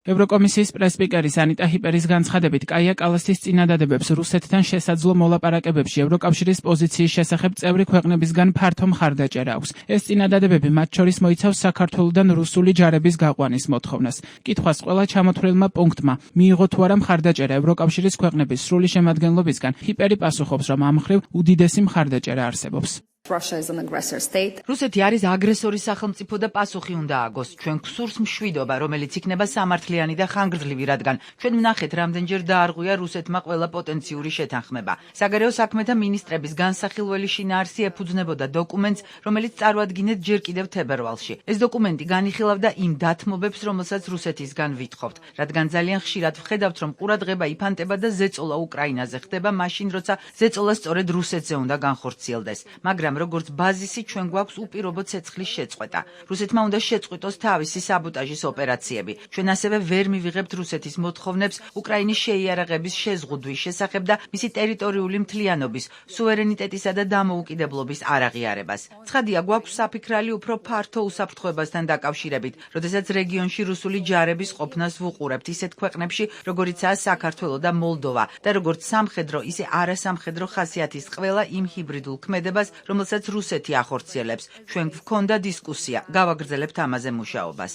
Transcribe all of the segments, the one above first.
ევროკომისიის პრესპიკერის ანიტა ჰიპერის განცხადებით, კაია კალასის წინადადებებს რუსეთთან შესაძლო მოლაპარაკებებში ევროკავშირის პოზიციის შესახებ წევრი ქვეყნებისგან ფართო მხარდაჭერა აქვს. ეს წინადადებები მათ შორის მოიცავს საქართველოდან რუსული ჯარების გაყვანის მოთხოვნას. კითხვას ყველა ჩამოთვლილმა პუნქტმა მიიღო თუ არა მხარდაჭერა ევროკავშირის ქვეყნების სრული შემადგენლობისგან, ჰიპერი პასუხობს, რომ ამ მხრივ უდიდესი მხარდაჭერა არსებობს. რუსეთი არის აგრესორის სახელმწიფო და პასუხი უნდა აგოს. ჩვენ გვსურს მშვიდობა, რომელიც იქნება სამართლიანი და ხანგრძლივი, რადგან ჩვენ ვნახეთ, რამდენჯერ დაარღვია რუსეთმა ყველა პოტენციური შეთანხმება. საგარეო საქმეთა მინისტრების განსახილველი შინაარსი ეფუძნებოდა დოკუმენტს, რომელიც წარმოადგინეთ ჯერ კიდევ თებერვალში. ეს დოკუმენტი განიხილავდა იმ დათმობებს, რომელსაც რუსეთისგან ვითხოვთ, რადგან ძალიან ხშირად ვხედავთ, რომ ყურადღება იფანტება და ზეწოლა უკრაინაზე ხდება მაშინ, როცა ზეწოლა სწორედ რუსეთზე უნდა განხორციელდეს. მაგრამ როგორც ბაზისი ჩვენ გვაქვს უპირობო ცეცხლის შეწყვეტა. რუსეთმა უნდა შეწყვიტოს თავისი საბოტაჟის ოპერაციები. ჩვენ ასევე ვერ მივიღებთ რუსეთის მოთხოვნებს უკრაინის შეიარაღების შეზღუდვის შესახებ და მისი ტერიტორიული მთლიანობის, სუვერენიტეტისა და დამოუკიდებლობის არაღიარებას. ცხადია, გვაქვს საფიქრალი უფრო ფართო უსაფრთხოებასთან დაკავშირებით, როდესაც რეგიონში რუსული ჯარების ყოფნას ვუყურებთ ისეთ ქვეყნებში, როგორიცაა საქართველო და მოლდოვა და როგორც სამხედრო, ისე არასამხედრო ხასიათის ყველა იმ ჰიბრიდულ ქმედებას, რომელსაც რუსეთი ახორციელებს. ჩვენ გვქონდა დისკუსია, გავაგრძელებთ ამაზე მუშაობას.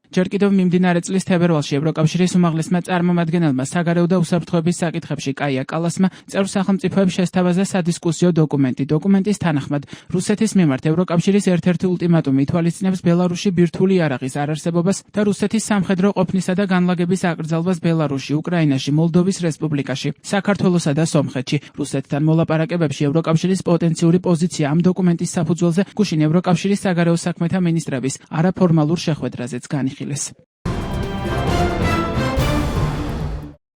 ჯერ კიდევ მიმდინარე წლის თებერვალში ევროკავშირის უმაღლესმა წარმომადგენელმა საგარეო და უსაფრთხოების საკითხებში კაია კალასმა წევრ სახელმწიფოებს შესთავაზა სადისკუსიო დოკუმენტი. დოკუმენტის თანახმად, რუსეთის მიმართ ევროკავშირის ერთ-ერთი ულტიმატუმი ითვალისწინებს ბელარუსში ბირთვული იარაღის არარსებობას და რუსეთის სამხედრო ყოფნისა და განლაგების აკრძალვას ბელარუსში, უკრაინაში, მოლდოვის რესპუბლიკაში, საქართველოსა და სომხეთში. რუსეთთან მოლაპარაკებებში ევროკავშირის პოტენციური პოზიცია ამ დოკუმენტის საფუძველზე გუშინ ევროკავშირის საგარეო საქმეთა მინისტრების არაფორმალურ შეხვედრაზეც განიხილეს.